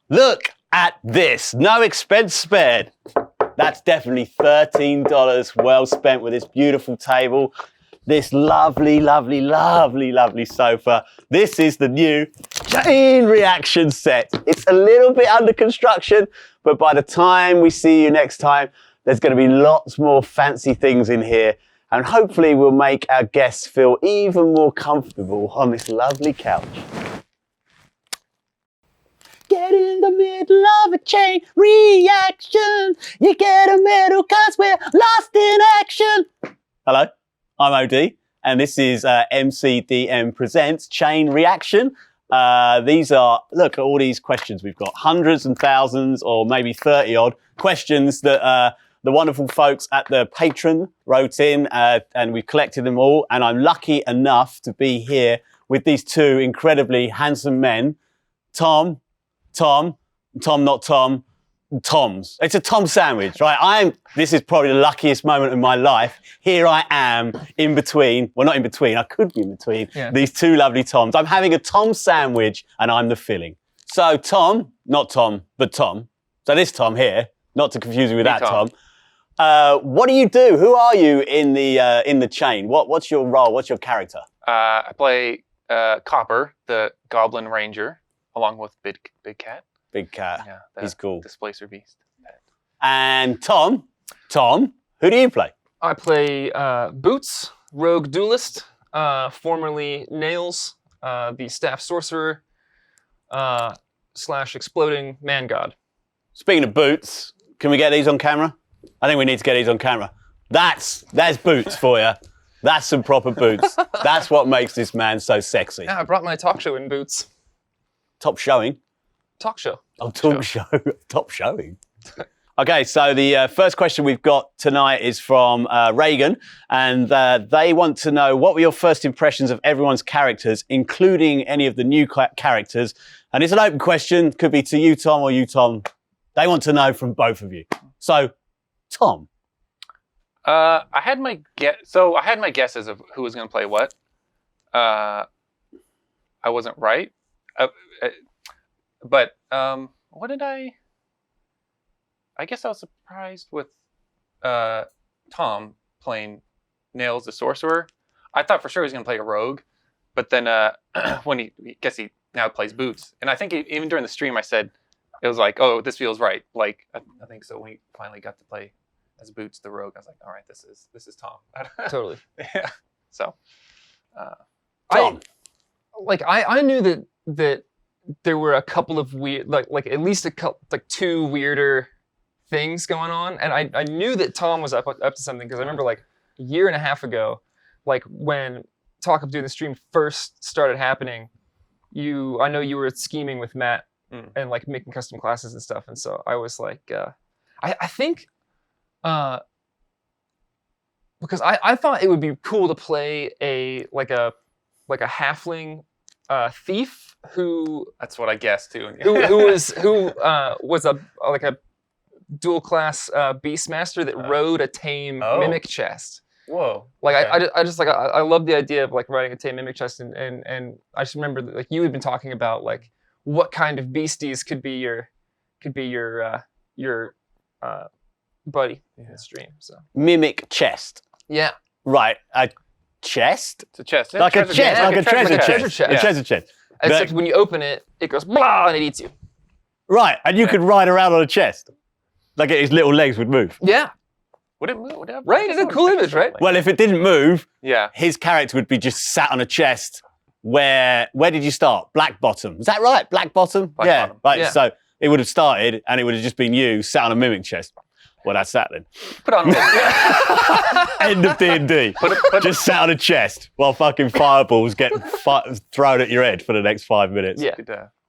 Look at this. No expense spared. That's definitely $13 well spent with this beautiful table. This lovely, lovely, lovely, lovely sofa. This is the new Chain Reaction set. It's a little bit under construction, but by the time we see you next time, there's going to be lots more fancy things in here. And hopefully we'll make our guests feel even more comfortable on this lovely couch. Get in the middle of a chain reaction. You get a medal cause we're lost in action. Hello, I'm OD, and this is MCDM Presents Chain Reaction. These are, look at all these questions we've got. Hundreds and thousands, or maybe 30 odd questions that the wonderful folks at the Patron wrote in, and we've collected them all. And I'm lucky enough to be here with these two incredibly handsome men, Tom, not Tom, Toms. It's a Tom sandwich, right? This is probably the luckiest moment of my life. Here I am in between, well, not in between, I could be in between these two lovely Toms. I'm having a Tom sandwich and I'm the filling. So Tom, not Tom, but Tom. So this Tom here, not to confuse you with that Tom. What do you do? Who are you in the chain? What's your role? What's your character? I play Copper, the Goblin Ranger, along with Big Cat. Big Cat. Yeah, he's cool. Displacer Beast. And Tom, who do you play? I play Boots, Rogue Duelist, formerly Nails, the Staff Sorcerer, / Exploding Man God. Speaking of boots, can we get these on camera? I think we need to get these on camera. There's boots for you. That's some proper boots. That's what makes this man so sexy. Yeah, I brought my talk show in boots. Top showing? Talk show. Oh, talk show. Top showing. Okay, so the first question we've got tonight is from Reagan, and they want to know, what were your first impressions of everyone's characters, including any of the new characters? And it's an open question, could be to you, Tom, or you, Tom. They want to know from both of you. So, Tom. I had my guesses of who was going to play what. I wasn't right. But what did I guess I was surprised with Tom playing Nails the Sorcerer. I thought for sure he was going to play a rogue, but then when he now plays Boots. And I think even during the stream I said, it was like, oh, this feels right. Like, I think so when he finally got to play as Boots the rogue, I was like, all right, this is Tom. Totally. Yeah. So Tom. I knew that there were a couple of weird, like at least two weirder things going on, and I knew that Tom was up to something, because I remember like a year and a half ago, like when Talk of Doing the Stream first started happening, I know you were scheming with Matt and like making custom classes and stuff, and so I was like, I think because I thought it would be cool to play a halfling thief who. That's what I guessed too. who was a dual class beastmaster that rode a tame mimic chest. Whoa! Like okay. I love the idea of like riding a tame mimic chest, and I just remember that, like, you had been talking about like what kind of beasties could be your buddy in the stream. So Mimic chest. Yeah. Right. A chest? It's a chest. Like a chest. Like a treasure chest. A treasure chest. Except when you open it, it goes blah and it eats you. Right. And you could ride around on a chest. Like his little legs would move. Yeah. Would it move? Right. It's a cool image, right? Well, if it didn't move, yeah, his character would be just sat on a chest. Where did you start? Black bottom. Is that right? Black bottom? Black bottom. Right. Yeah. So it would have started and it would have just been you sat on a mimic chest. Well, that's that then. Put on End of D&D. Just sat on a chest while fucking fireballs get thrown at your head for the next 5 minutes. Yeah.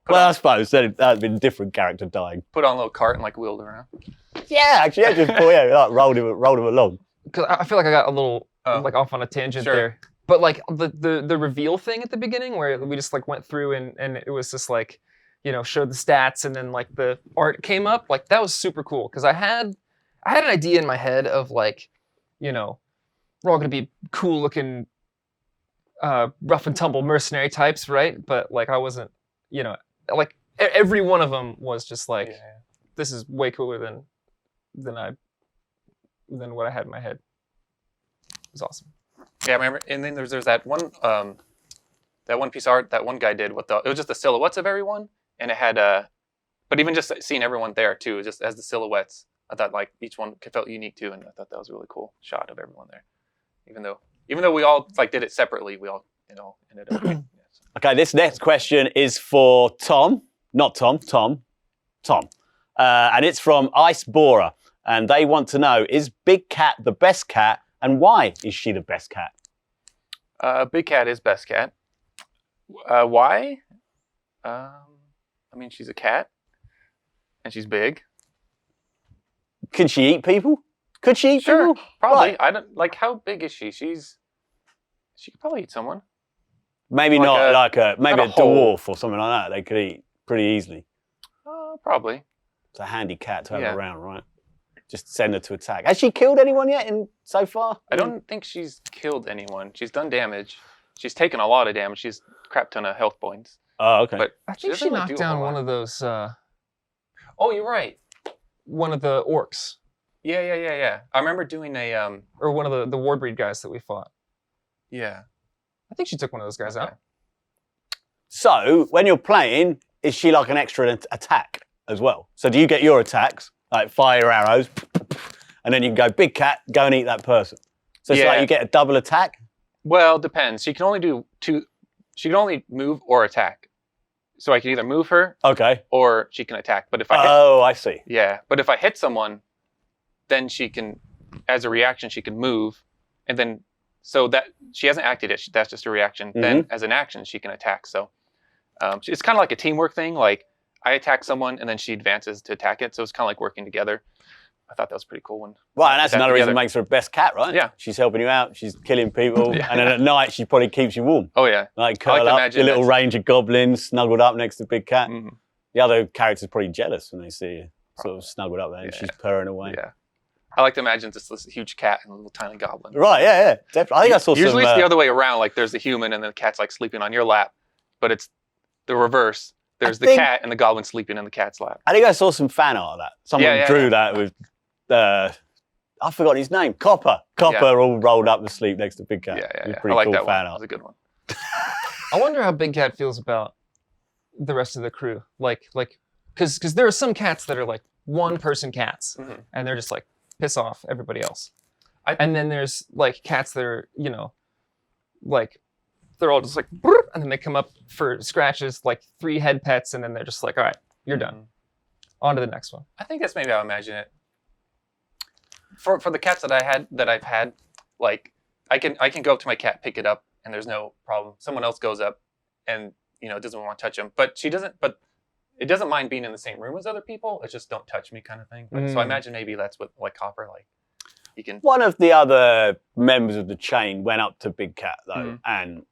Well, I suppose that'd been a different character dying. Put on a little cart and like wheeled around. Yeah, actually, just like rolled him along. Because I feel like I got a little like off on a tangent there. But like the reveal thing at the beginning, where we just like went through and it was just like, you know, showed the stats and then like the art came up, like that was super cool. Because I had an idea in my head of like, you know, we're all gonna be cool looking, rough and tumble mercenary types, right? But like I wasn't, you know, like every one of them was just like, Yeah. this is way cooler than what I had in my head. It was awesome. Yeah, I remember. And then there's that one piece of art that one guy did with it was just the silhouettes of everyone, and it had but even just seeing everyone there too, just as the silhouettes, I thought like each one felt unique too, and I thought that was a really cool shot of everyone there. Even though we all like did it separately, we all ended up. Yes. Okay, this next question is for Tom, not Tom, Tom, and it's from Ice Borer, and they want to know: is Big Cat the best cat, and why is she the best cat? Big Cat is best cat. Why? I mean, she's a cat, and she's big. Can she eat people? Could she eat Sure, people? probably. Right. I don't like how big is she? She could probably eat someone. Maybe Like not a- maybe not a a whole. dwarf or something like that. They could eat pretty easily. Probably. It's a handy cat to have Yeah. around, right? Just send her to attack. Has she killed anyone yet so far? I don't think she's killed anyone. She's done damage. She's taken a lot of damage. She's a crap ton of health points. Oh, okay. But I think doesn't she really knocked do a down whole one lot. of those. Oh, you're right. One of the orcs, Yeah. I remember doing a or one of the warbreed guys that we fought. yeah. I think she took one of those guys Okay. out. So when you're playing, is she like an extra attack as well? So do you get your attacks, like fire arrows, and then you can go, Big Cat, go and eat that person? So it's Yeah. like you get a double attack? Well, depends. She can only do two. She can only move or attack. So I can either move her Okay. or she can attack. But if I hit, Oh, I see. but if I hit someone, then she can, as a reaction, she can move, and then so that she hasn't acted it. That's just a reaction. Then as an action, she can attack. So it's kind of like a teamwork thing. Like I attack someone, and then she advances to attack it. So it's kind of like working together. I thought that was pretty cool one. Right, and that's That another reason it together. makes her a best cat, right? Yeah. She's helping you out, she's killing people, Yeah. and then at night she probably keeps you warm. Oh yeah. Like I like curl to up, imagine your little that's- range of goblins snuggled up next to Big Cat. Mhm. The other character's probably jealous when they see you sort of snuggled up there and Yeah. she's purring away. Yeah. I like to imagine just this huge cat and a little tiny goblin. Right, yeah, definitely. I think I saw Usually some... it's the other way around. Like there's the human and the cat's like sleeping on your lap, but it's the reverse. There's the think- cat and the goblin sleeping in the cat's lap. I think I saw some fan art of that. Someone Yeah, drew yeah. that with... I forgot his name. Copper all rolled up to sleep next to Big Cat. Yeah. It was I pretty like cool that one. fan That art. was a good one. I wonder how Big Cat feels about the rest of the crew. Like, because there are some cats that are like one-person cats, Mhm. and they're just like piss off everybody else. I- And then there's like cats that are, like they're all just like, "Brrr," and then they come up for scratches, like 3 head pets, and then they're just like, all right, you're done. Mhm. On to the next one. I think that's maybe how I imagine it. For the cats that I've had, like I can go up to my cat, pick it up, and there's no problem. Someone else goes up, and doesn't want to touch him, but she doesn't. But it doesn't mind being in the same room as other people. It's just don't touch me kind of thing. So I imagine maybe that's what like Copper like. You can. One of the other members of the chain went up to Big Cat, though, and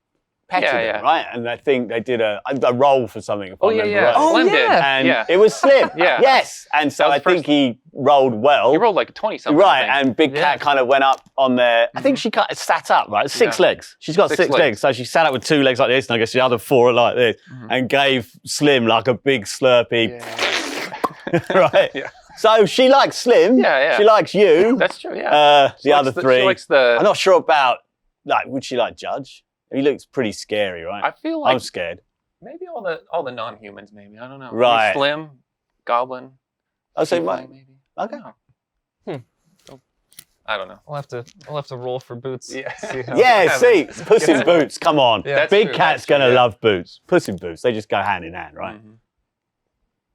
petted Yeah. him, right? And I think they did a roll for something. If I Oh yeah, remember yeah. right. Oh, Slim yeah. did. And Yeah. it was Slim. Yeah. Yes. And so That was I the first- think he rolled well. He rolled like 20 something. Right, and Big Yeah. Cat kind of went up on there. I think she sat up, right? 6 Yeah. legs. She's got 6 6 legs. legs. So she sat up with 2 legs like this, and I guess the other 4 are like this, Mhm. and gave Slim like a big slurpee. Right? Yeah. So she likes Slim. Yeah. She likes you. That's true. Yeah. She the likes other 3. She likes the. I'm not sure about, like, would she like Judge? He looks pretty scary, right? I feel like I'm scared. maybe all the non-humans. Maybe I don't know. Maybe Right. Slim, Goblin. I'll say, Tiefling, maybe. okay. I don't know. I'll have to roll for boots. Yeah. See how- Yeah, see, Puss in Boots, come on. Yeah. That's Big true, Cat's that's true, going to yeah. love Boots. Puss in Boots, they just go hand in hand, right? Mhm.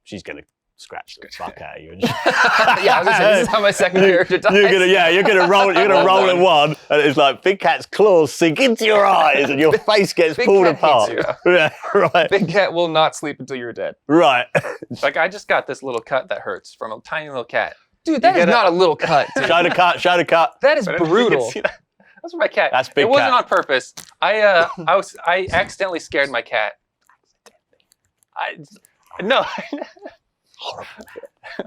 She's going to scratch the fuck out of you. yeah, I was gonna say, this is how my second character dies. You're gonna roll Well at done. one, and it's like Big Cat's claws sink into your eyes, and your face gets Big pulled Cat apart. hates Yeah, right, Big Cat will not sleep until you're dead. right. Like I just got this little cut that hurts from a tiny little cat. Dude, that is get a- not a little cut, dude. Show the cut. That is But I don't know if you can brutal. see that. That's for my cat. That's Big It wasn't Cat. on purpose. I accidentally scared my cat. No.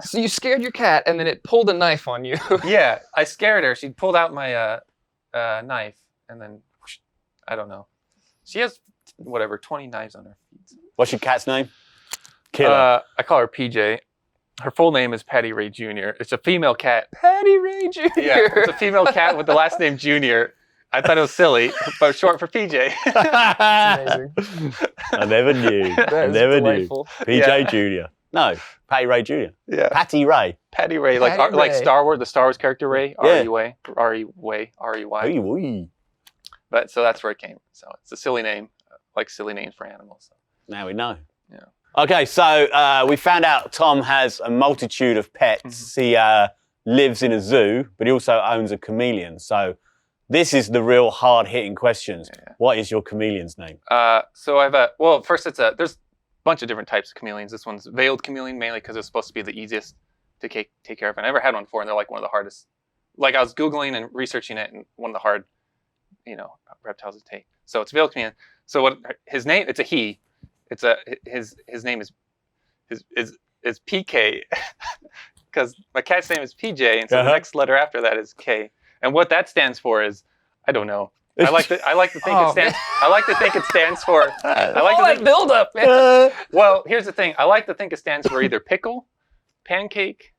So you scared your cat, and then it pulled a knife on you. Yeah, I scared her. She pulled out my knife, and then whoosh, I don't know. She has whatever 20 knives on her feet. What's your cat's name? killer. I call her PJ. Her full name is Patty Ray Jr. It's a female cat. Patty Ray Jr. Yeah, it's a female cat with the last name Jr. I thought it was silly, but short for PJ. That's amazing. I never knew. That I is never delightful. knew. PJ Jr. No, Patty Ray Jr. Yeah, Patty Ray. Patty Ray, Patty like Ray. Star Wars, the Star Wars character Ray, Yeah. R-E-Y, R-E-Y. Oy, oy. But so that's where it came. So it's a silly name, like silly names for animals. Now we know. Yeah. Okay, so we found out Tom has a multitude of pets. He lives in a zoo, but he also owns a chameleon. So this is the real hard-hitting questions. Yeah. What is your chameleon's name? So I have first there's a bunch of different types of chameleons. This one's veiled chameleon, mainly because it's supposed to be the easiest to take care of. I never had one before, and they're like one of the hardest. Like I was Googling and researching it, and one of the hard, reptiles to take. So it's veiled chameleon. So what his name? It's a he. It's his name is PK, because my cat's name is PJ, and so the next letter after that is K. And what that stands for is, I don't know. I like to think it stands. I like to think it stands for. I like All to that think, build up, man. well, here's the thing. I like to think it stands for either pickle, pancake,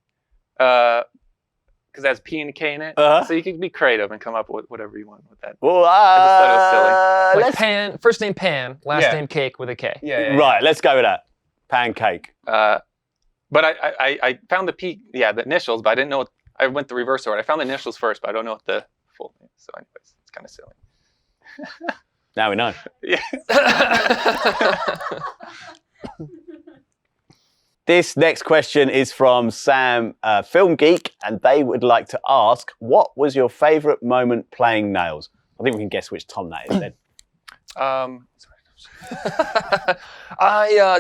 because that's P and K in it. So you can be creative and come up with whatever you want with that. Well, I just thought it was silly. Like Pan, first name Pan, last name Cake with a K. Yeah. right, let's go with that. Pancake. But I found the initials, but I didn't know. I went the reverse order. I found the initials first, but I don't know what the full name is. So anyways, it's kind of silly. Now we know. Yeah. This next question is from Sam, Film Geek, and they would like to ask, what was your favourite moment playing Nails? I think we can guess which Tom that is then.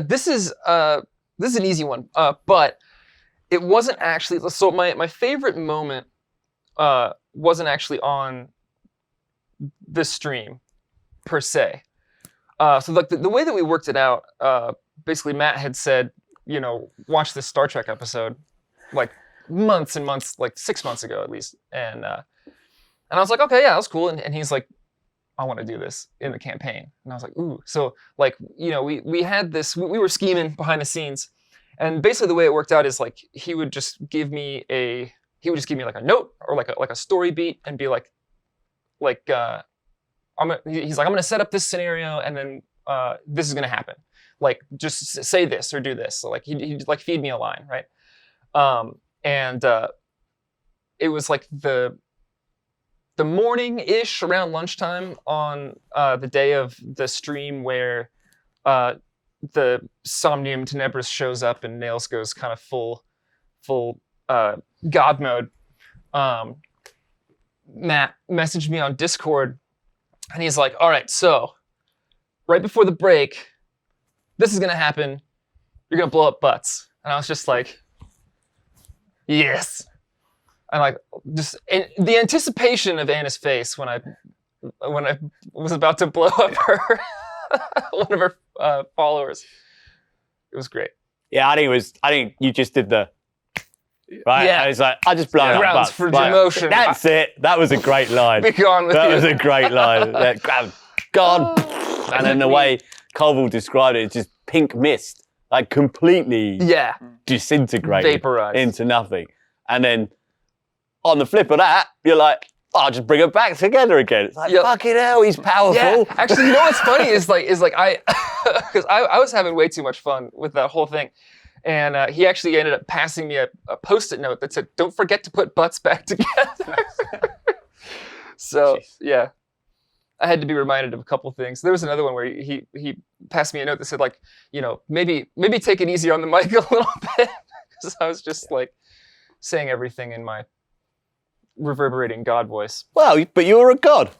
This is an easy one, but it wasn't actually. So my favorite moment wasn't actually on the stream per se. So like the way that we worked it out, basically Matt had said, watch this Star Trek episode, like months and months, like 6 months ago at least, and I was like, okay, yeah, that's cool, and he's like, I want to do this in the campaign, and I was like, ooh, so like we had this, we were scheming behind the scenes, and basically the way it worked out is like he would just give me like a note or like a story beat and be like he's like, I'm gonna set up this scenario and then this is gonna happen. Like just say this or do this. So like he'd like feed me a line, right? And it was like the morning-ish around lunchtime on the day of the stream where the Somnium Tenebris shows up and Nails goes kind of full God mode. Matt messaged me on Discord and he's like, all right, so right before the break, this is going to happen. You're going to blow up butts. And I was just like, yes. And like, just the anticipation of Anna's face when I was about to blow up one of her followers. It was great. Yeah, I think you just did the, right? Yeah. I was like, I just blown up Grounds butts. for Like, demotion. that's it. That was a great line. Be gone with That you. was a great line. God. And then the way Colville described it, it's just pink mist, like completely Yeah. disintegrated Vaporized. into nothing. And then on the flip of that, you're like, I'll just bring it back together again. It's like, Yep. fucking hell, he's powerful. Yeah. Actually, you know what's funny is like I, because I was having way too much fun with that whole thing. And he actually ended up passing me a Post-it note that said, don't forget to put butts back together. So, Jeez. yeah. I had to be reminded of a couple things. There was another one where he passed me a note that said, like, maybe take it easy on the mic a little bit. Because I was just, like, saying everything in my reverberating God voice. Well, but you're a god.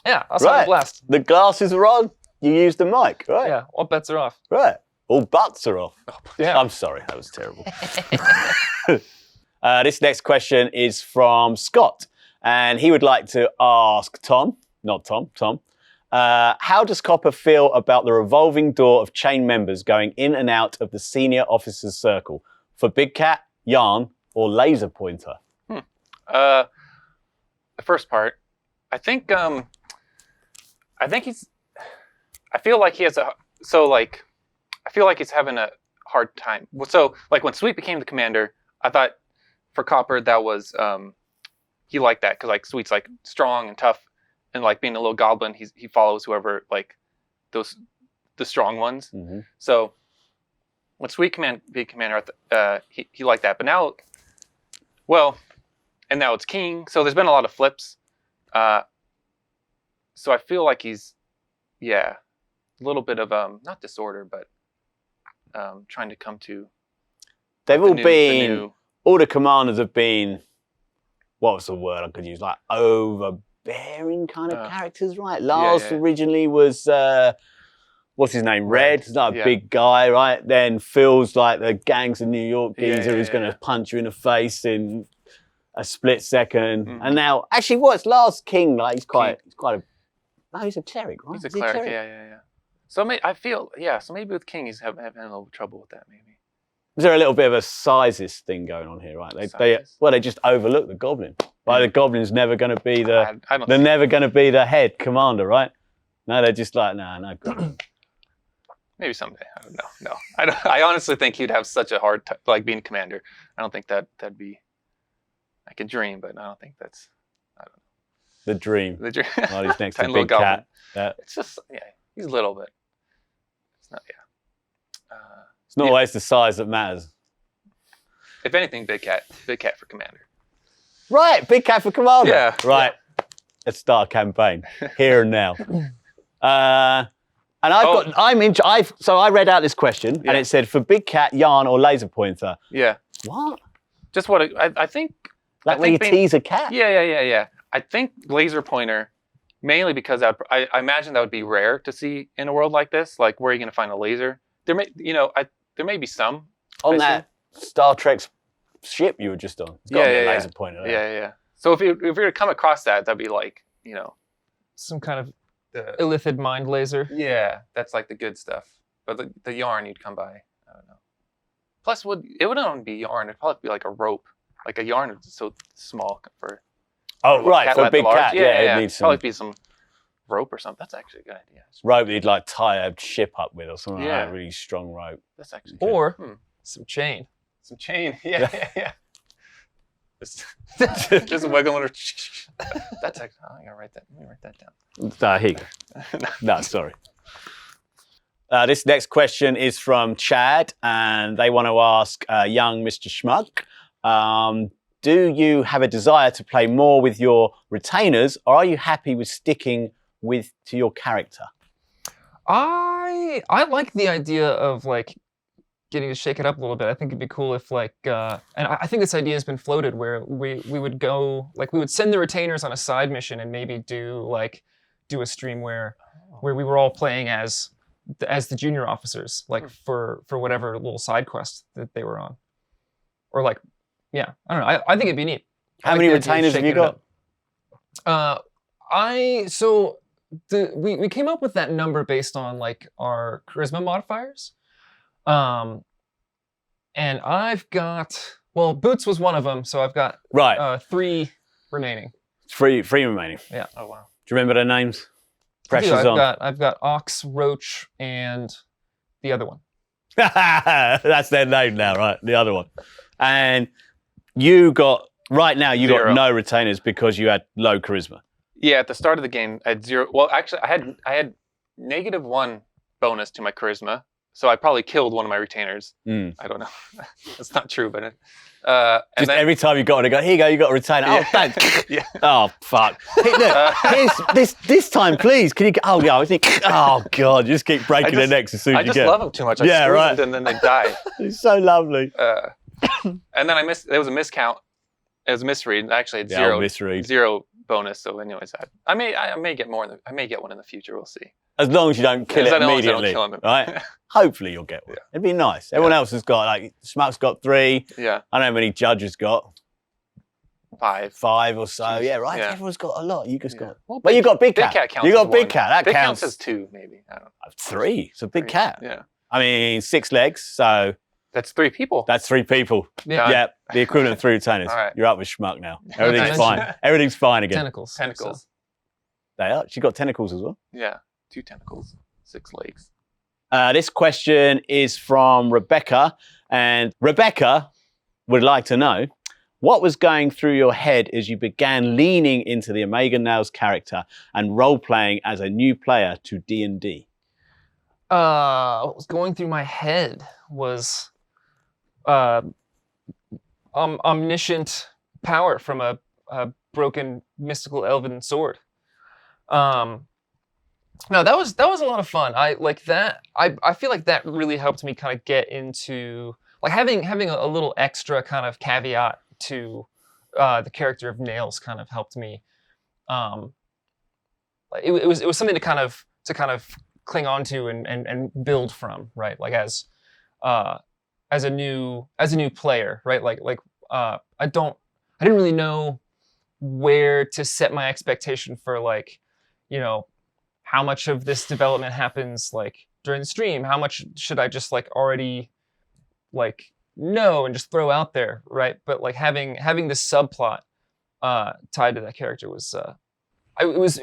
Yeah, I was having a Right. blast. The glasses are on, you use the mic, right? Yeah, all bets are off. Right. All butts are off. Yeah. I'm sorry, that was terrible. This next question is from Scott, and he would like to ask Tom, not Tom, how does Copper feel about the revolving door of chain members going in and out of the senior officers' circle for Big Cat, Yarn, or Laser Pointer? The first part, I think he's. I feel like he has I feel like he's having hard time. So like when Sweet became the commander, I thought for Copper that was he liked that because like Sweet's like strong and tough, and like being a little goblin, he follows whoever like the strong ones. Mm-hmm. So when Sweet be commander, he liked that. But now, well, and now it's King. So there's been a lot of flips. So I feel like he's, a little bit of not disorder, but trying to come to. They've all been, all the commanders have been, what was the word I could use? Like overbearing kind of characters, right? Lars originally was, what's his name? Red. He's not a big guy, right? Then Phil's like the gangs of New York geezer who's going to punch you in the face in a split second. And now, actually, what's Lars King? Like he's quite a. No, he's a cleric, right? He's a cleric, yeah. So I feel, so maybe with King he's having a little trouble with that, maybe. Is there a little bit of a sizes thing going on here, right? They just overlook the goblin. Like the goblin's never going to be they're never going to be the head commander, right? No, they're just like, no goblin. Maybe someday. I don't know. No, I honestly think he'd have such a hard time, like being commander. I don't think that'd be. I can dream, but I don't think that's. I don't know. The dream. Oh, he's next to Big Cat. Yeah. It's just he's a little bit. It's not it's not always the size that matters. If anything, Big Cat for commander. Right, Big Cat for commander. Yeah. Right. Let's start a campaign here and now. And so I read out this question and it said for Big Cat, yarn or laser pointer. Yeah. What? Just what I think. Like when you tease a cat? Yeah. I think laser pointer, mainly because I imagine that would be rare to see in a world like this. Like, where are you going to find a laser? There may be some on that Star Trek's ship you were just on. It's got to be a laser pointer there. Yeah. So if you were to come across that'd be like some kind of illithid mind laser. Yeah, that's like the good stuff. But the yarn you'd come by, I don't know. Plus, it wouldn't only be yarn. It'd probably be like a rope. Like a yarn is so small for. Oh right, for a big cat. Yeah. It needs probably be some rope or something. That's actually a good idea. Rope you'd like tie a ship up with or something like that. Really strong rope. That's actually good. Or some chain. Some chain. Yeah. Just wiggling her. That's actually. I gotta write that. Let me write that down. Here you go. No, sorry. This next question is from Chad, and they want to ask young Mr. Schmuck, do you have a desire to play more with your retainers, or are you happy with sticking to your character? I like the idea of like getting to shake it up a little bit. I think it'd be cool if like, and I think this idea has been floated where we would go, like we would send the retainers on a side mission and maybe do a stream where we were all playing as the junior officers, like for whatever little side quest that they were on. Or like, I don't know. I think it'd be neat. How many retainers have you got? We came up with that number based on like our charisma modifiers. And I've got, Boots was one of them, so I've got 3 remaining. 3 remaining. Yeah. Oh wow. Do you remember their names? Pressure's on. I've got Ox, Roach, and the other one. That's their name now, right? The other one. And you got 0. No retainers because you had low charisma. Yeah, at the start of the game, I had 0. Well, actually, I had -1 bonus to my charisma, so I probably killed one of my retainers. I don't know. That's not true, but just then, every time you got it, here you go, you got a retainer. Oh, thanks. Yeah. Oh, fuck. Hey, look, here's this time, please. Can you? Oh, yeah. I think. Oh, God. You just keep breaking their necks as soon as you get. I just love them too much. I scream them and then they die. It's so lovely. And then there was a miscount. It was a misread. Actually, it's 0 bonus. So, anyways, I may get more. I may get one in the future. We'll see. As long as you don't kill it immediately, right? Hopefully you'll get one. It'd be nice. Everyone else has got, like, Schmuck's got 3. Yeah. I don't know how many Judges got. 5. 5 or so. Jeez. Yeah, right. Yeah. Everyone's got a lot. You just got. Well, but you got Big Cat. Big Cat counts. You got as Big 1. Cat. That Big counts as 2, maybe. I don't know. 3. It's a big cat. Yeah. I mean, 6 legs. So that's 3 people. That's 3 people. Yeah. The equivalent of 3 retainers. All right. You're up with Schmuck now. Everything's fine. Everything's fine again. Tentacles. They are. She got tentacles as well. Yeah. 2 tentacles, 6 legs. This question is from Rebecca, and Rebecca would like to know, what was going through your head as you began leaning into the Omega Nails character and role-playing as a new player to D&D? What was going through my head was omniscient power from a broken mystical elven sword. No, that was a lot of fun. I like that. I feel like that really helped me kind of get into like having a little extra kind of caveat to the character of Nails kind of helped me. It was something to kind of cling on to and build from, right? Like as a new player, right? I didn't really know where to set my expectation for like, you know, how much of this development happens like during the stream, how much should I just like already like know and just throw out there, right? But like having this subplot tied to that character was it was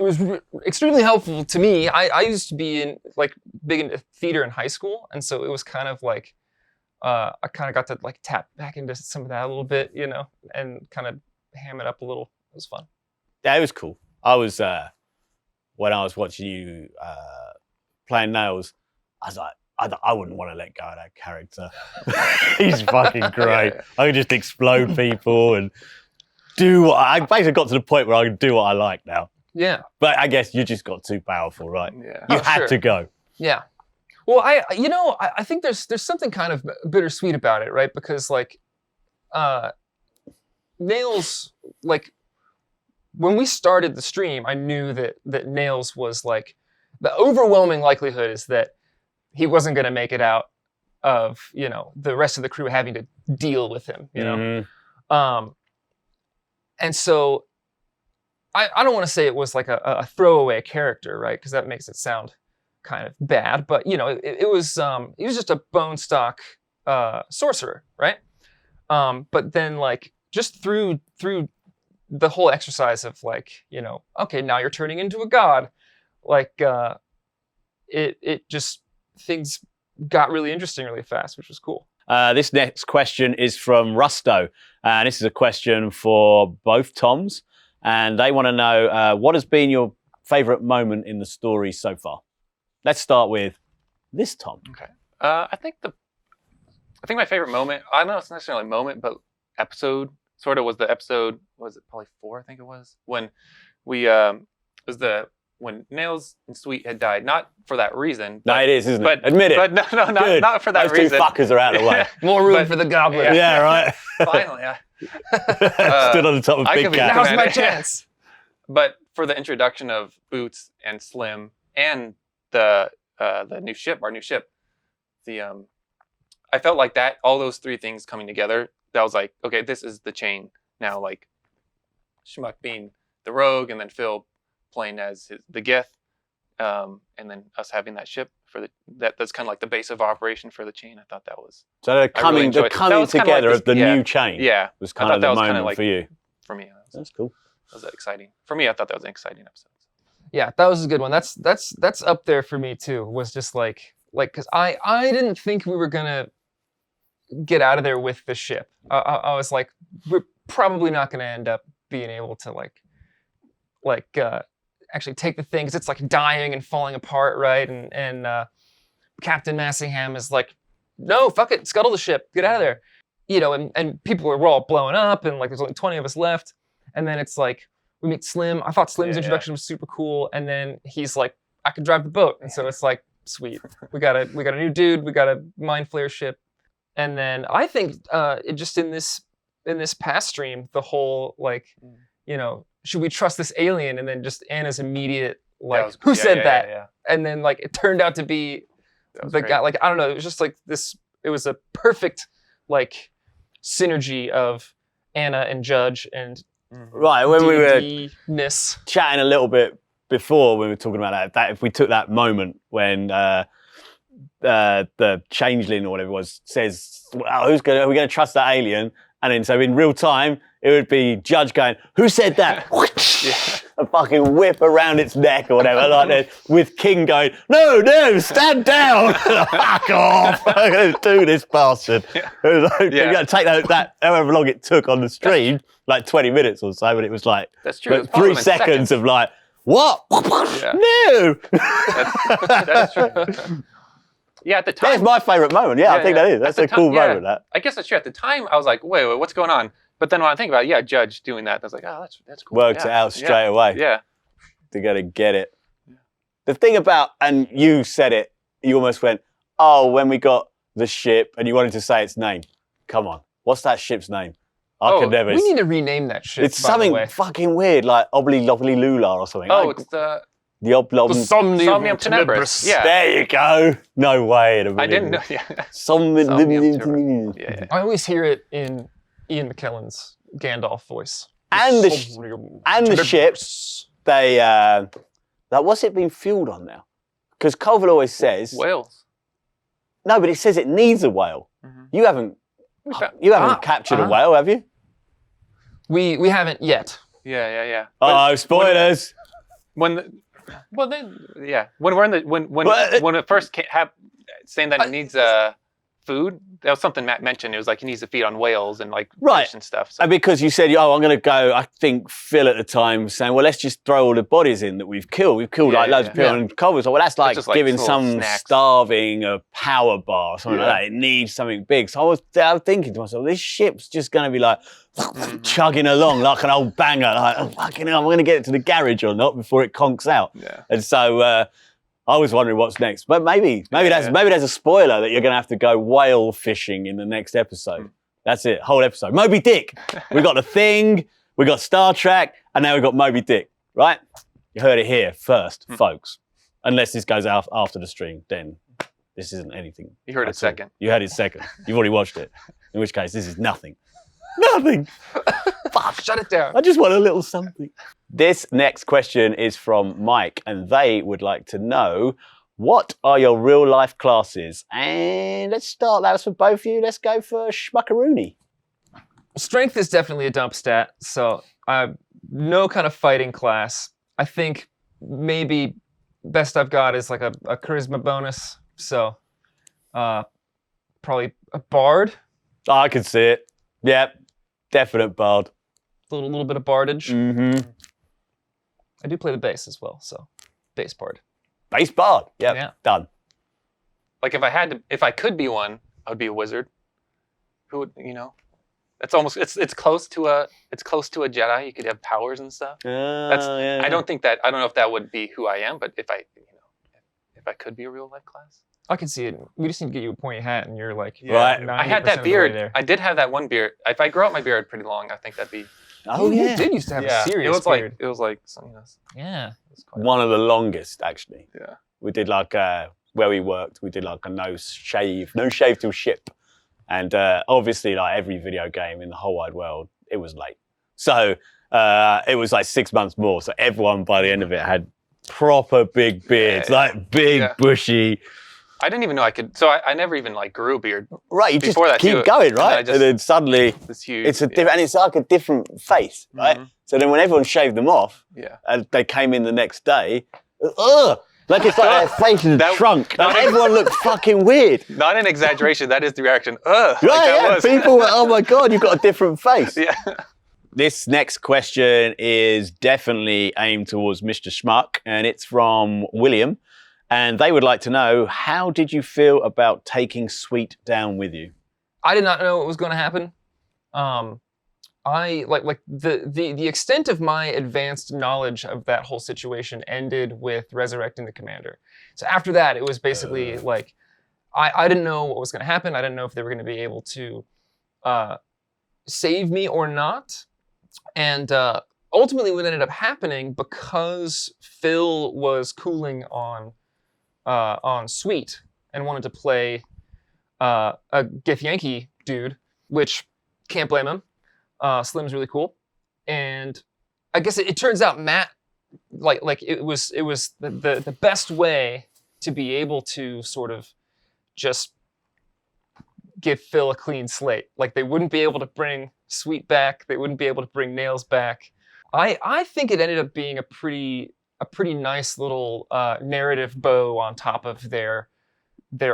extremely helpful to me. I used to be big into theater in high school, and so it was kind of like I kind of got to like tap back into some of that a little bit, you know, and kind of ham it up a little. It was fun. Yeah, it was cool. I was when I was watching you playing Nails, I was like, I wouldn't want to let go of that character. He's fucking great. I could just explode people and do what I basically got to the point where I can do what I like now. Yeah. But I guess you just got too powerful, right? Yeah. You had to go. Yeah. Well, I think there's something kind of bittersweet about it, right? Because like Nails, like when we started the stream, I knew that Nails was like the overwhelming likelihood is that he wasn't going to make it out of, you know, the rest of the crew having to deal with him, you know? And so I don't want to say it was like a throwaway character, right? Because that makes it sound kind of bad, but you know, it was just a bone stock sorcerer, right? But then like just through the whole exercise of like, you know, okay, now you're turning into a god, like it just things got really interesting really fast, which was cool. This next question is from Rusto, and this is a question for both Toms, and they want to know what has been your favorite moment in the story so far. Let's start with this Tom. Okay. I think my favorite moment, I don't know if it's necessarily a moment, but episode sort of was the episode, was it probably 4, I think it was, when we, when Nails and Sweet had died, not for that reason. No, it is, isn't it? Admit it. But no, not for that reason. Those two fuckers are out of the way. More room for the goblin. Yeah, right. Finally, Stood on the top of Big Cat. Now's my chance. But for the introduction of Boots and Slim and the new ship, our new ship, I felt like that, all those 3 things coming together, that was like, okay, this is the chain now, like Schmuck being the rogue and then Phil playing as the Gith, and then us having that ship for that's kind of like the base of operation for the chain. I thought that was so the coming together of the new chain. Yeah, was kind of the moment like, for you. For me, that's cool. That was exciting. For me, I thought that was an exciting episode. Yeah, that was a good one. That's up there for me too. Was just like because I didn't think we were gonna get out of there with the ship. I was like, we're probably not gonna end up being able to like actually take the thing, because it's like dying and falling apart, right? And Captain Massingham is like, no, fuck it, scuttle the ship, get out of there. You know, and people were all blowing up, and like there's only 20 of us left. And then it's like, we meet Slim. I thought Slim's introduction was super cool. And then he's like, I can drive the boat. And so it's like, sweet. We got a new dude, we got a mind flare ship. And then I think it just in this past stream, the whole like, you know, should we trust this alien? And then just Anna's immediate like, who said that? Yeah. And then like it turned out to be the guy. Like I don't know. It was just like this. It was a perfect like synergy of Anna and Judge and right. When we were chatting a little bit before, when we were talking about that if we took that moment when the changeling or whatever it was says, "Well, are we going to trust that alien?" And then so in real time, it would be Judge going, "Who said that?" A fucking whip around its neck or whatever, like that, with King going, "No, stand down." Fuck off. I'm going to do this bastard. You're going to take that however long it took on the stream, like 20 minutes or so, but it was like That's true. It's 3 seconds of like, what? Yeah. No. That's true. Yeah, at the time. That's my favourite moment. Yeah, I think that is. That's a cool moment, that. I guess that's true. At the time, I was like, wait, what's going on? But then when I think about it, Judge doing that, I was like, oh, that's cool. Worked it out straight away. Yeah. They're going to get it. The thing about, and you said it, you almost went, oh, when we got the ship, and you wanted to say its name. Come on. What's that ship's name? I could never. We need to rename that ship. It's something fucking weird, like Obly Lobbly Lula or something. Oh, like, it's the Somnium Tenebris. Yeah. There you go. No way. I didn't know. Yeah. Yeah. I always hear it in Ian McKellen's Gandalf voice. And the ships, they, what's it been fueled on now? Because Colville always says... Whales. No, but it says it needs a whale. Mm-hmm. You haven't captured a whale, have you? We haven't yet. Yeah. Oh, spoilers. When we're in the when it first saying that it needs food, that was something Matt mentioned. It was like he needs to feed on whales and like fish and stuff. So. And because you said, I'm going to go, I think Phil at the time was saying, well, let's just throw all the bodies in that we've killed. We've killed loads of people and Colville's like, well, that's like giving some starving a power bar or something like that. It needs something big. So I was thinking to myself, this ship's just going to be like chugging along like an old banger. Like, oh, fucking hell, I'm going to get it to the garage or not before it conks out. Yeah. And so I was wondering what's next. But maybe there's a spoiler that you're going to have to go whale fishing in the next episode. That's it, whole episode. Moby Dick. We got The Thing, we got Star Trek, and now we got Moby Dick, right? You heard it here first, folks. Unless this goes out after the stream, then this isn't anything. You heard it second. You heard it second. You've already watched it. In which case, this is nothing. Nothing. Fuck, shut it down. I just want a little something. This next question is from Mike, and they would like to know, what are your real life classes? And let's start, that was for both of you. Let's go for Schmuckaroony. Strength is definitely a dump stat, so no kind of fighting class. I think maybe best I've got is like a charisma bonus, so probably a bard. Oh, I can see it. Yep, definite bard. A little bit of bardage. Mm-hmm. I do play the bass as well, so bass bard. Bass bard. Yep, yeah, done. Like if I could be one, I would be a wizard. Who would, it's almost it's close to a Jedi. You could have powers and stuff. I don't know if that would be who I am, but if I could be a real life class. I can see it. We just need to get you a pointy hat, and you're like, right. I had that beard. I did have that one beard. If I grow out my beard pretty long, I think that'd be. Oh yeah, you did used to have a serious beard. It was like one of the longest actually. Yeah, we did like where we worked. We did like a no shave till ship, and obviously like every video game in the whole wide world, it was late. So it was like 6 months more. So everyone by the end of it had proper big beards, like big bushy. I didn't even know I could. So I never even like grew a beard. Right, you just keep going, right? And then suddenly it's huge. It's and it's like a different face, right? Mm-hmm. So then when everyone shaved them off, and they came in the next day, like it's like their face is shrunk. And everyone looked fucking weird. Not an exaggeration. That is the reaction. Right, like people were, oh my God, you've got a different face. Yeah. This next question is definitely aimed towards Mr. Schmuck, and it's from William. And they would like to know, how did you feel about taking Sweet down with you? I did not know what was going to happen. I like the extent of my advanced knowledge of that whole situation ended with resurrecting the commander. So after that, it was basically like I didn't know what was going to happen. I didn't know if they were going to be able to save me or not. And ultimately, what ended up happening, because Phil was cooling on Sweet and wanted to play a Githyanki dude, which can't blame him. Slim's really cool, and I guess it turns out Matt like it was the best way to be able to sort of just give Phil a clean slate. Like they wouldn't be able to bring Sweet back. They wouldn't be able to bring Nails back. I think it ended up being a pretty nice little narrative bow on top of their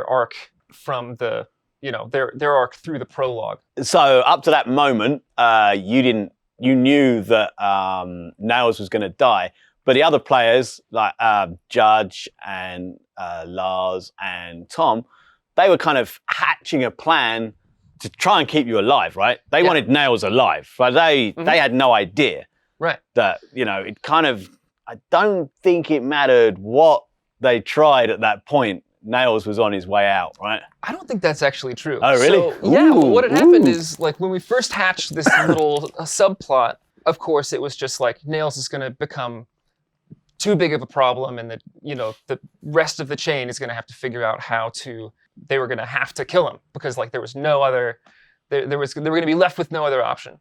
arc from the their arc through the prologue. So up to that moment, you knew that Nails was going to die, but the other players like Judge and Lars and Tom, they were kind of hatching a plan to try and keep you alive, right? They wanted Nails alive, but they had no idea, right? That it kind of. I don't think it mattered what they tried at that point. Nails was on his way out, right? I don't think that's actually true. Oh, really? So, yeah, well, what had happened is, like, when we first hatched this little subplot, of course, it was just like, Nails is going to become too big of a problem, and that, the rest of the chain is going to have to figure out they were going to have to kill him, because, like, there was no other, they were going to be left with no other option.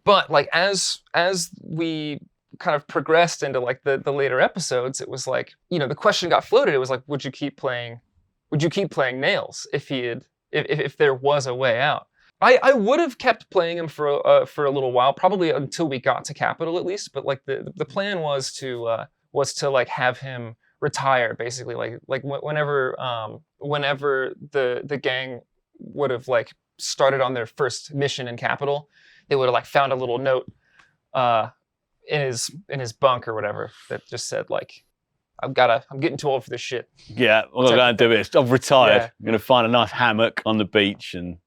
But, like, as we kind of progressed into like the later episodes, it was like, the question got floated. It was like, would you keep playing Nails if there was a way out? I would have kept playing him for a little while, probably until we got to Capital at least. But like the plan was to like have him retire, basically, like whenever the gang would have like started on their first mission in Capital, they would have like found a little note in his bunk or whatever that just said like, I'm getting too old for this shit. Yeah, what I'm going to do is I've retired. I'm going to find a nice hammock on the beach and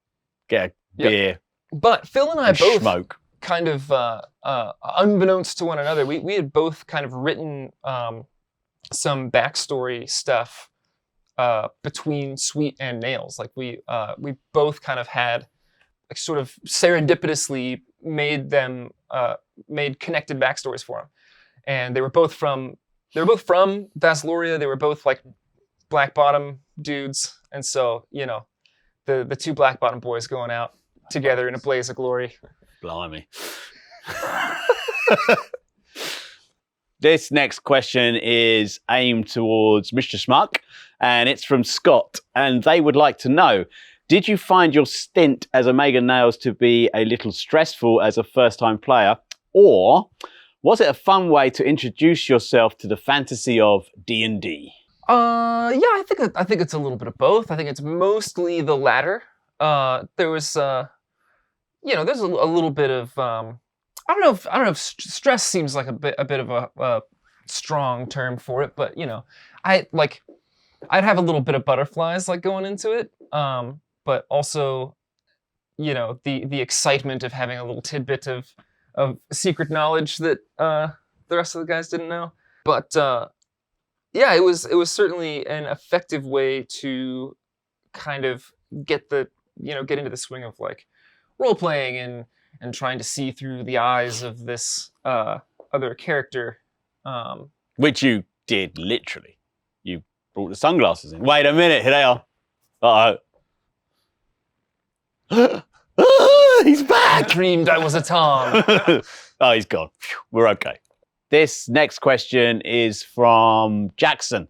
get a beer. But Phil and I both smoke. Kind of unbeknownst to one another, we had both kind of written some backstory stuff between Sweet and Nails. Like we both kind of had like sort of serendipitously made connected backstories for them, and they were both from Vasloria. They were both like Black Bottom dudes, and so the two Black Bottom boys going out together in a blaze of glory. Blimey. This next question is aimed towards Mr. Schmuck, and it's from Scott, and they would like to know, did you find your stint as Omega Nails to be a little stressful as a first-time player, or was it a fun way to introduce yourself to the fantasy of D&D? Yeah, I think it's a little bit of both. I think it's mostly the latter. There was, there's a little bit of, I don't know if stress seems like a bit of a strong term for it, but I'd have a little bit of butterflies like going into it. But also, the excitement of having a little tidbit of secret knowledge that the rest of the guys didn't know. But yeah, it was certainly an effective way to kind of get into the swing of like role playing and trying to see through the eyes of this other character. Which you did literally. You brought the sunglasses in. Wait a minute, here they are. Uh-oh. He's back! I dreamed I was a Tom. Oh, he's gone. Phew, we're okay. This next question is from Jackson,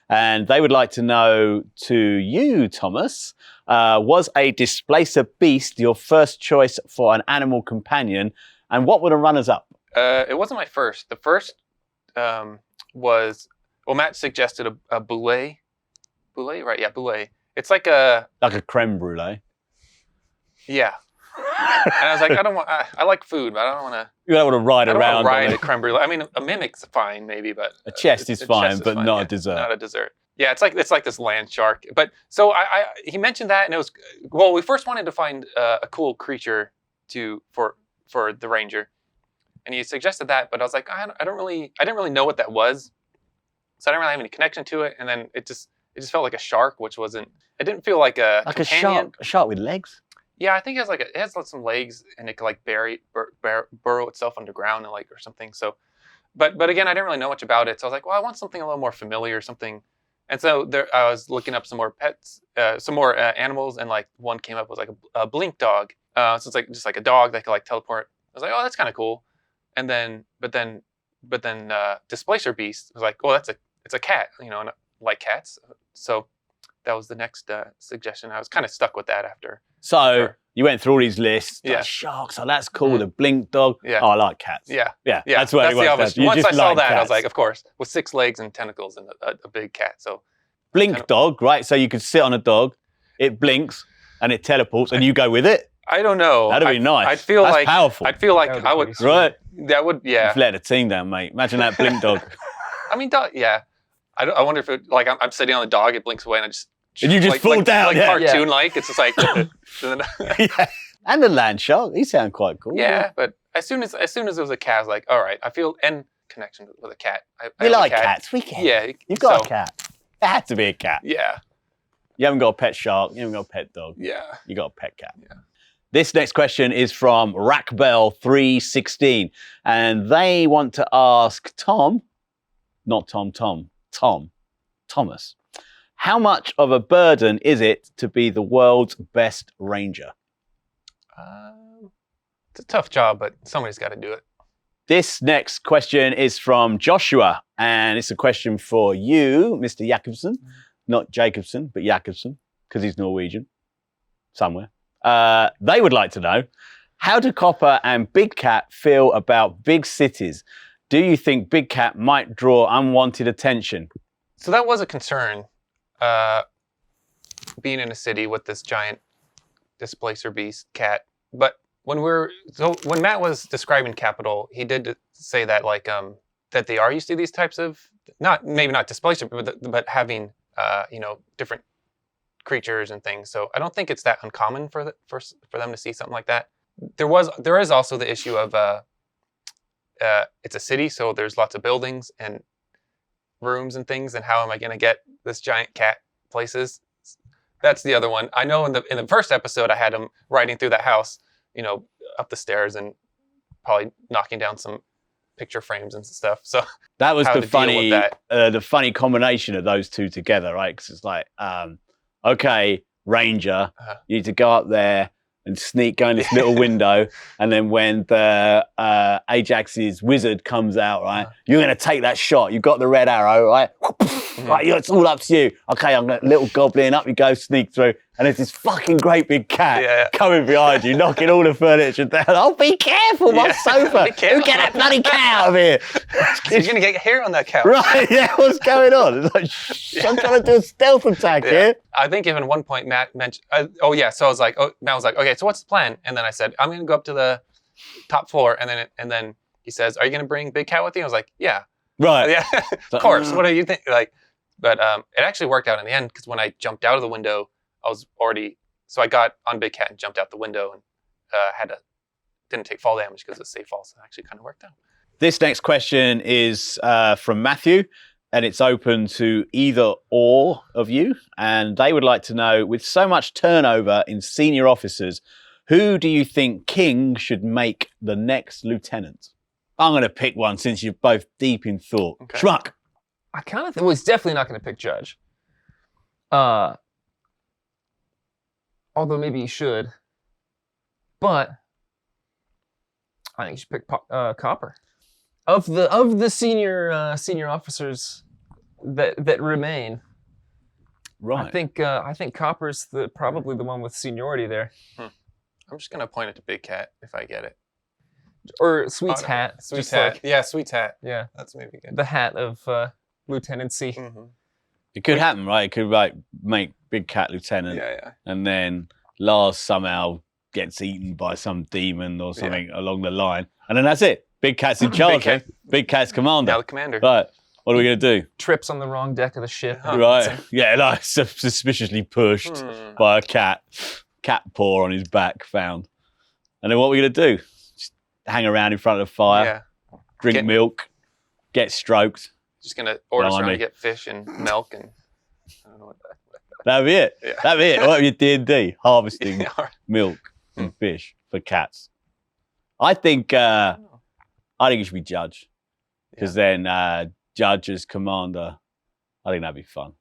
and they would like to know to you, Thomas, was a displacer beast your first choice for an animal companion, and what were the runners-up? It wasn't my first. The first was, Matt suggested a boulet. Boulet, right? Yeah, boulet. It's like a creme brulee. Yeah. And I was like, I like food, but I don't want to. You don't want to ride around. Ride a creme brulee. I mean, a mimic's fine, maybe, but a chest is fine, but not a dessert. Not a dessert. Yeah, it's like this land shark. But so he mentioned that, and it was we first wanted to find a cool creature for the ranger, and he suggested that, but I was like, I didn't really know what that was, so I didn't really have any connection to it, and then it just felt like a shark, which wasn't. It didn't feel like a companion. A shark with legs. Yeah, I think it has some legs, and it could like burrow itself underground and like or something. So, but again, I didn't really know much about it. So I was like, well, I want something a little more familiar, something. And so I was looking up some more pets, some more animals, and like one came up was like a blink dog. So it's like just like a dog that could like teleport. I was like, oh, that's kind of cool. And then, but then, displacer beast was like, well, it's a cat, and I like cats. So that was the next suggestion. I was kind of stuck with that after. So you went through all these lists. Yeah. Like, sharks. Oh, that's cool. The blink dog. Yeah. Oh, I like cats. Yeah. Yeah. Yeah. That's what it was. obvious. You Once just I saw like that, I was cats. like, of course, with 6 legs and tentacles and a big cat. So blink dog, right? So you could sit on a dog, it blinks and it teleports, and you go with it. I don't know. That'd be nice. I'd feel That's like powerful. I'd feel like That would be I would. pretty sweet. Right. That would. Yeah. You've let the team down, mate. Imagine that blink dog. I mean, yeah. I wonder if it, like I'm sitting on the dog, it blinks away, and I just And you just like, fall down. like Yeah. cartoon like. It's just like. Yeah. And the land shark. He sound quite cool. Yeah, but as soon as it was a cat, I was like, all right, I feel connection with a cat. I We have a like cat. cats. We can. Yeah, You've got so, a cat. It had to be a cat. Yeah, You haven't got a pet shark. You haven't got a pet dog. yeah. You got a pet cat. Yeah. This next question is from Rackbell316, and they want to ask Tom, not Tom, Thomas, how much of a burden is it to be the world's best ranger? It's a tough job, but somebody's got to do it. This next question is from Joshua, and it's a question for you, Mr. Jakobsen. Not Jacobson, but Jakobsen, because he's Norwegian, somewhere. They would like to know, how do Copper and Big Cat feel about big cities? Do you think Big Cat might draw unwanted attention? So that was a concern, being in a city with this giant displacer beast cat. But when Matt was describing Capital, he did say that like that they are used to these types of maybe not displacer, but having different creatures and things. So I don't think it's that uncommon for them to see something like that. There is also the issue of it's a city, so there's lots of buildings and rooms and things, and how am I going to get this giant cat places? That's the other one. I know in the first episode I had him riding through that house, up the stairs and probably knocking down some picture frames and stuff. So that was how the to deal with the funny combination of those two together, right? Because it's like, okay, Ranger, you need to go up there and go in this little window, and then when the Ajax's wizard comes out, right, you're going to take that shot. You've got the red arrow, right? Right, it's all up to you. Okay, I'm going to little goblin, up you go, sneak through, and there's this fucking great big cat coming behind you, knocking all the furniture down. Oh, be careful, my sofa. Who get that bloody cat out of here? You're going to get hair on that couch. Right, yeah, what's going on? It's like, I'm trying to do a stealth attack here. I think even one point Matt mentioned, so I was like, Matt was like, okay, so what's the plan? And then I said, I'm going to go up to the top floor. And then he says, are you going to bring Big Cat with you? I was like, yeah. Right. Yeah, of course. What do you think? But it actually worked out in the end, because when I jumped out of the window, so I got on Big Cat and jumped out the window and didn't take fall damage because it's safe fall. So it actually kind of worked out. This next question is from Matthew, and it's open to either or of you. And they would like to know, with so much turnover in senior officers, who do you think King should make the next lieutenant? I'm going to pick one since you're both deep in thought. Okay. Schmuck. I kind of was definitely not going to pick Judge. Although maybe he should. But I think you should pick Copper. Of the senior officers that remain, Right. I think Copper's probably the one with seniority there. I'm just going to point it to Big Cat if I get it. Or Sweet's hat. Sweet's just hat. like- Yeah, Sweet's hat. yeah, That's maybe good. the hat of lieutenancy. Mm-hmm. It could happen, right? It could make Big Cat lieutenant, Yeah. and then Lars somehow gets eaten by some demon or something along the line, and then that's it. Big Cat's in charge. Big Cat's commander. Now the commander. Right. What are we going to do? Trips on the wrong deck of the ship. Right. Yeah, like suspiciously pushed by a cat. Cat paw on his back found. And then what are we going to do? Just hang around in front of the fire, drink milk, get stroked. Just going to order Blimey. around to get fish and milk and I don't know what that. That'd be it. Yeah. That'd be it. What your D&D? Harvesting Yeah, all right. milk and fish for cats. I think it should be Judge. Because then Judge as commander, I think that'd be fun.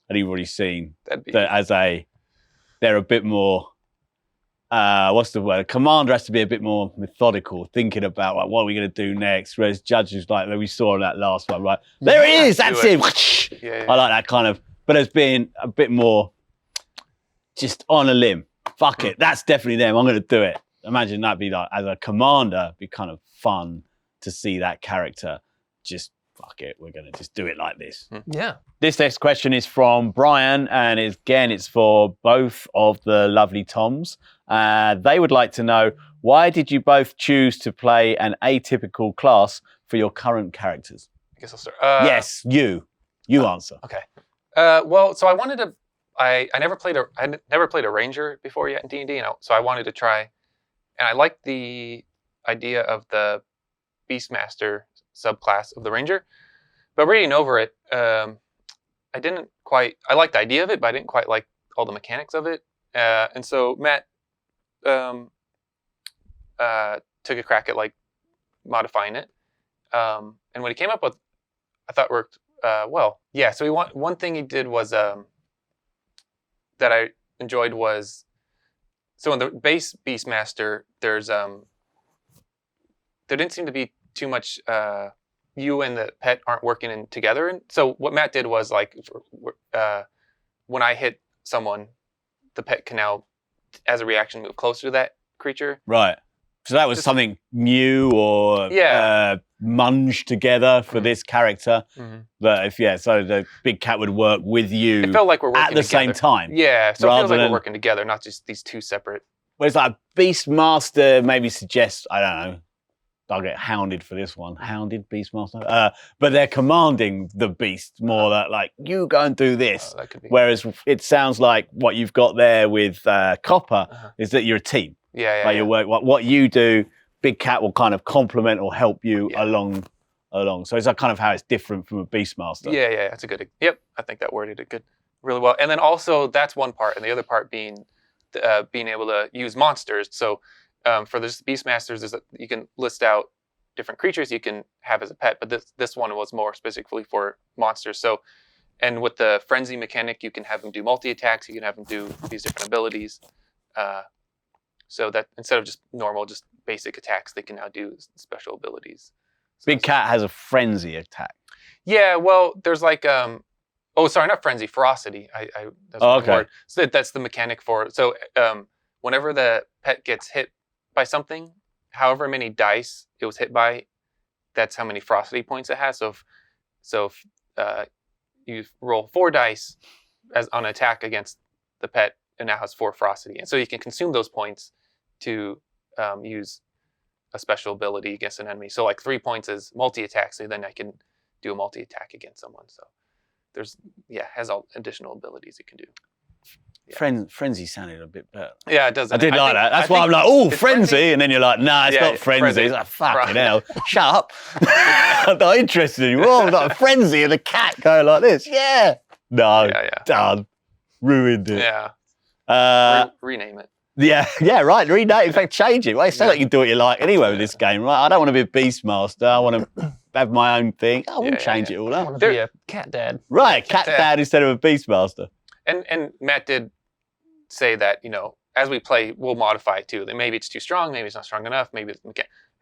And you've already seen that they're a bit more, what's the word? Commander has to be a bit more methodical, thinking about like, what are we going to do next? Whereas Judge is like, we saw that last one, right? There it is, that's him. Yeah. I like that kind of but as being a bit more just on a limb. Fuck it, that's definitely them. I'm going to do it. Imagine that'd be like, as a commander, it'd be kind of fun to see that character just, fuck it, we're going to just do it like this. Yeah. This next question is from Brian, and again, it's for both of the lovely Toms. They would like to know, why did you both choose to play an atypical class for your current characters? I guess I'll start. Yes, you answer. Okay. Well, so I wanted to. I never played a ranger before yet in D&D, so I wanted to try, and I liked the idea of the Beastmaster subclass of the ranger, but reading over it, I liked the idea of it, but I didn't quite like all the mechanics of it, and so Matt took a crack at like modifying it, and what he came up with, I thought worked well. Yeah, so one thing he did was that I enjoyed was, so in the base Beastmaster, there didn't seem to be too much. You and the pet aren't working together, and so what Matt did was like, when I hit someone, the pet can now, as a reaction, move closer to that creature. Right. So that was something new or munged together for this character. That so the big cat would work with you. It felt like we're working at the together. same time. Yeah, so it feels like than, we're working together, not just these two separate. Whereas like Beastmaster maybe suggests, I don't know, I'll get hounded for this one. Hounded Beastmaster. But they're commanding the beast more that like, you go and do this. That could be. Whereas it sounds like what you've got there with Copper is that you're a team. Yeah. You work, what you do, Big Cat will kind of complement or help you along. So is that kind of how it's different from a Beastmaster? Yeah, that's a good. Yep, I think that worded it good, really well. And then also that's one part, and the other part being being able to use monsters. So for this Beastmasters, you can list out different creatures you can have as a pet, but this one was more specifically for monsters. So, and with the frenzy mechanic, you can have them do multi-attacks. You can have them do these different abilities. So that instead of just normal, just basic attacks, they can now do special abilities. So Big Cat has a frenzy attack. Yeah, well, there's like, not frenzy, ferocity. That's one word. So that's the mechanic for it. So whenever the pet gets hit by something, however many dice it was hit by, that's how many ferocity points it has. So if you roll 4 dice as on attack against the pet, it now has 4 ferocity, and so you can consume those points to use a special ability against an enemy. So like 3 points is multi-attack, so then I can do a multi-attack against someone. So there's has all additional abilities it can do. Yeah. Frenzy sounded a bit better. Yeah, it does. I did like that. That's why I'm like, oh, frenzy. And then you're like, nah, it's not frenzy. Frenzy. It's like, fucking hell. Shut up. I'm not interested anymore. I'm not a frenzy and a cat going like this. Yeah. No. Yeah. Done. Ruined it. Yeah. Rename it. Yeah, right. Rename. In fact, change it. Well, it sounds like you can do what you like anyway with this game, right? I don't want to be a Beastmaster. I want to have my own thing. I won't change it all I up. want to be a cat dad. Right, cat dad instead of a Beastmaster. And Matt did say that, as we play, we'll modify it too. That maybe it's too strong, maybe it's not strong enough, maybe it's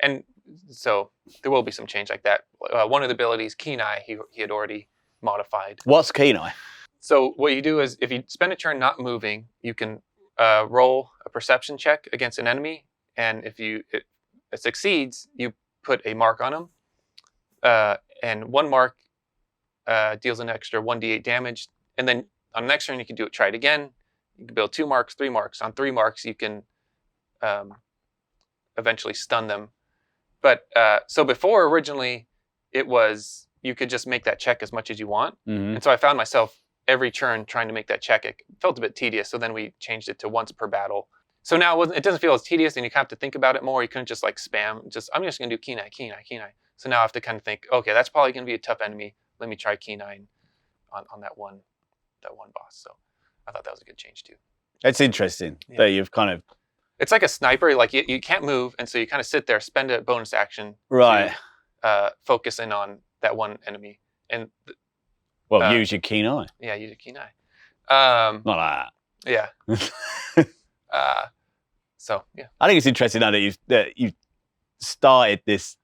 and so there will be some change like that. One of the abilities, Keen Eye, he had already modified. What's Keen Eye? So what you do is, if you spend a turn not moving, you can roll a perception check against an enemy, and if it succeeds, you put a mark on them, and one mark deals an extra 1d8 damage, and then on the next turn you can try it again. You can build 2 marks, 3 marks. On 3 marks, you can eventually stun them. But so before, originally, it was you could just make that check as much as you want. Mm-hmm. And so I found myself every turn trying to make that check. It felt a bit tedious, so then we changed it to once per battle. So now it doesn't feel as tedious, and you kind of have to think about it more. You couldn't just like spam. I'm just going to do Keen Eye, Keen Eye, Keen Eye. So now I have to kind of think, okay, that's probably going to be a tough enemy. Let me try Keen Eye on that one boss. So I thought that was a good change too. It's interesting that you've kind of... It's like a sniper. Like you can't move, and so you kind of sit there, spend a bonus action, right? To, focus in on that one enemy, and use your Keen Eye. Yeah, use your Keen Eye. Not like that. Yeah. So yeah, I think it's interesting now that you've started this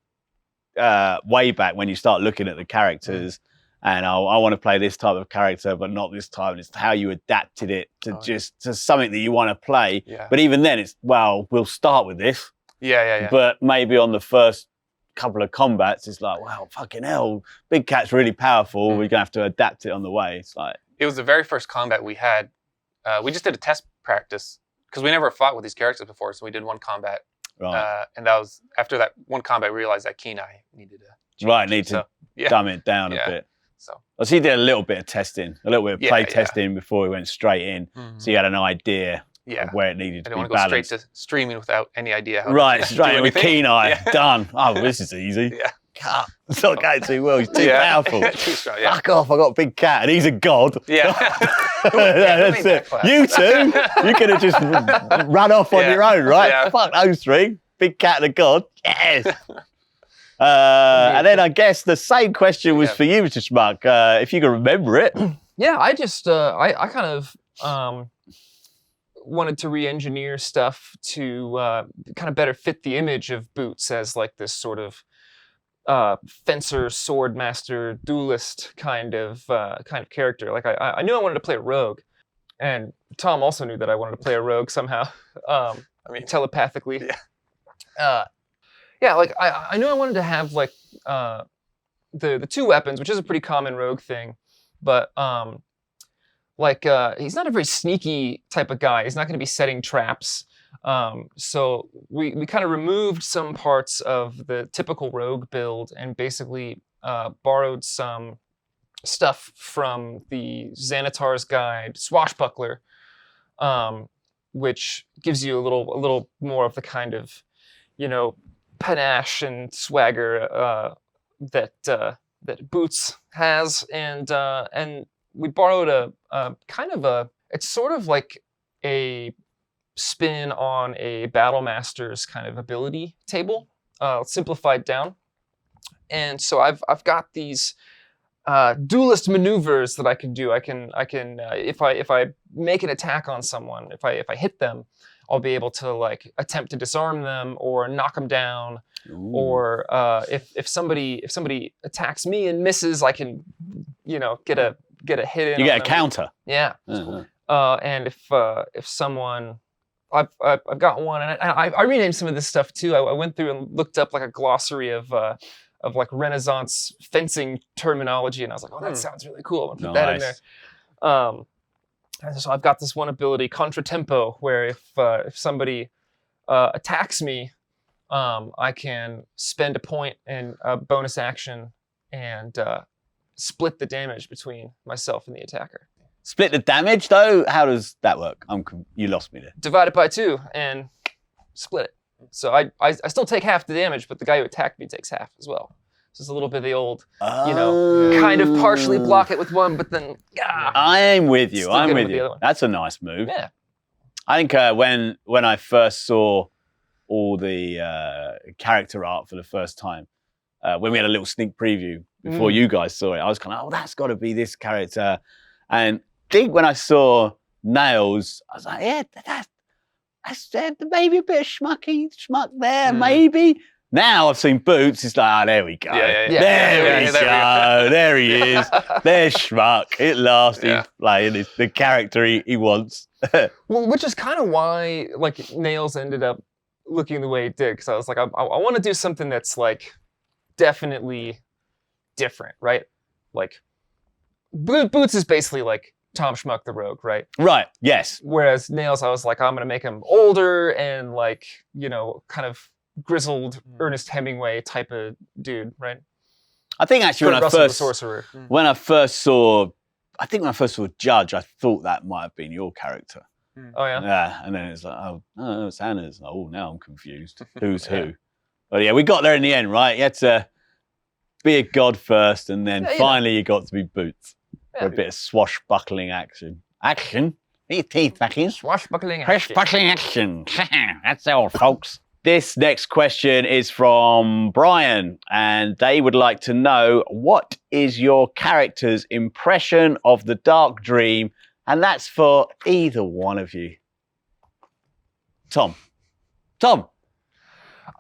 way back when you start looking at the characters and I want to play this type of character, but not this type. And it's how you adapted it to to something that you want to play. Yeah. But even then, it's, well, we'll start with this. Yeah. But maybe on the first couple of combats, it's like, wow, fucking hell, Big Cat's really powerful. We're going to have to adapt it on the way. It's like... It was the very first combat we had. We just did a test practice because we never fought with these characters before. So we did one combat. Right. And that was, after that one combat, we realized that Kenai needed to change. Right, need to dumb it down a bit. So he did a little bit of testing, a little bit of play testing before we went straight in. Mm-hmm. So you had an idea of where it needed to be balanced. I didn't want to go straight to streaming without any idea how to straight do with Kenai, done. Oh, this is easy. Yeah. It's not going too well. He's too powerful. Too strong, Fuck off, I got a Big Cat and he's a god. Yeah. That's it. You two, you could have just run off on your own, right? Yeah. Fuck those three. Big Cat and a god. Yes. And then I guess the same question was for you, Mr. Schmuck, if you can remember it. Yeah, I just, I kind of wanted to re-engineer stuff to kind of better fit the image of Boots as like this sort of fencer, sword master, duelist kind of character. Like I knew I wanted to play a rogue, and Tom also knew that I wanted to play a rogue somehow. I mean, telepathically. Yeah, like I knew I wanted to have like the two weapons, which is a pretty common rogue thing, but he's not a very sneaky type of guy. He's not going to be setting traps. So we kind of removed some parts of the typical rogue build and basically borrowed some stuff from the Xanatar's Guide Swashbuckler, which gives you a little more of the kind of, panache and swagger that Boots has, and we borrowed a kind of it's sort of like a spin on a Battle Master's kind of ability table, simplified down. And so I've got these duelist maneuvers that I can do. I can if I make an attack on someone, if I hit them, I'll be able to like attempt to disarm them or knock them down. Ooh. Or if somebody attacks me and misses, I can get a hit in. You get a counter. Yeah. And if someone, I've got one, and I renamed some of this stuff too. I went through and looked up like a glossary of like Renaissance fencing terminology, and I was like, oh, that sounds really cool. I'll put that in there. And so I've got this one ability, Contratempo, where if somebody attacks me, I can spend a point and a bonus action and split the damage between myself and the attacker. Split the damage, though? How does that work? You lost me there. Divide it by 2 and split it. So I still take half the damage, but the guy who attacked me takes half as well. So it's a little bit of the old, kind of partially block it with one, but then... I'm with you. I'm with you. That's a nice move. Yeah. I think when I first saw all the character art for the first time, when we had a little sneak preview before you guys saw it, I was kind of, that's got to be this character. And I think when I saw Nails, I was like, yeah, that's maybe a bit of schmuck there, maybe. Now I've seen Boots, it's like, there we go. There he is. There's Schmuck. At last he's playing the character he wants. Well, which is kind of why like Nails ended up looking the way it did, because I was like, I want to do something that's like definitely different, right? Like Boots is basically like Tom Schmuck the Rogue, right? Right, yes. Whereas Nails, I was like, I'm going to make him older and like, kind of grizzled Ernest Hemingway type of dude, right? I think actually when I first saw Judge, I thought that might have been your character. Oh yeah. Yeah, and then it's like, oh, it's Anna's. Oh, now I'm confused. Who's who? But yeah, we got there in the end, right? You had to be a god first, and then finally you got to be Boots for a bit of swashbuckling action. Action? Your teeth back in. Swashbuckling action. Swashbuckling action. That's all, folks. This next question is from Brian, and they would like to know, what is your character's impression of the Dark Dream? And that's for either one of you. Tom.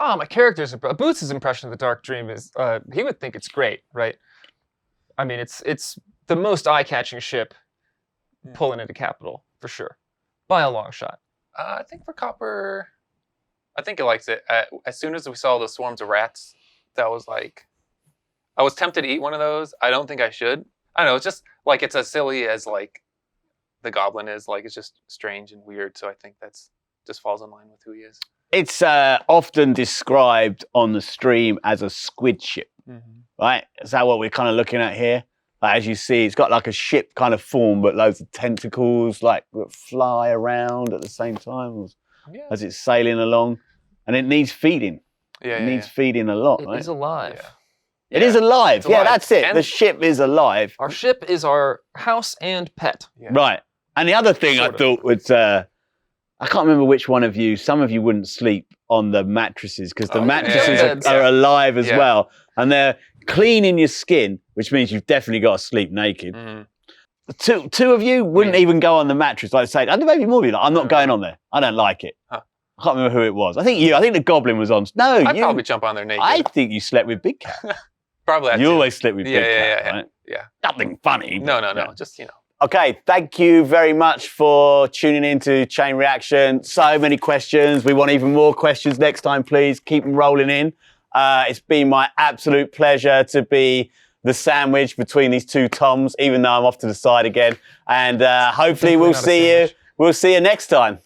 My character's Boots' impression of the Dark Dream is he would think it's great, right? I mean, it's the most eye-catching ship pulling into capital for sure, by a long shot. I think for Copper, I think it likes it. As soon as we saw the swarms of rats, that was like, I was tempted to eat one of those. I don't think I should. I don't know. It's just like it's as silly as like the Goblin is. Like it's just strange and weird. So I think that's just falls in line with who he is. It's often described on the stream as a squid ship, right? Is that what we're kind of looking at here? Like, as you see, it's got like a ship kind of form, but loads of tentacles like that fly around at the same time as it's sailing along, and it needs feeding. Yeah, it needs feeding a lot. It is alive. Yeah. It is alive. It's alive. That's it. And the ship is alive. Our ship is our house and pet. Yeah. Right. And the other thing I thought was, I can't remember which one of you, some of you wouldn't sleep on the mattresses because the mattresses are alive as well. And they're cleaning your skin, which means you've definitely got to sleep naked. Two of you wouldn't even go on the mattress. Like say, I think maybe more of you, like, I'm not going on there. I don't like it. I can't remember who it was. I think the Goblin was on. No, I'd probably jump on there naked. I think you slept with Big Cat. Probably. You always slept with Big Cat, right? Yeah. Nothing funny. No. Just, Okay, thank you very much for tuning in to Chain Reaction. So many questions. We want even more questions next time, please. Keep them rolling in. It's been my absolute pleasure to be the sandwich between these two Toms, even though I'm off to the side again. And hopefully we'll see you next time.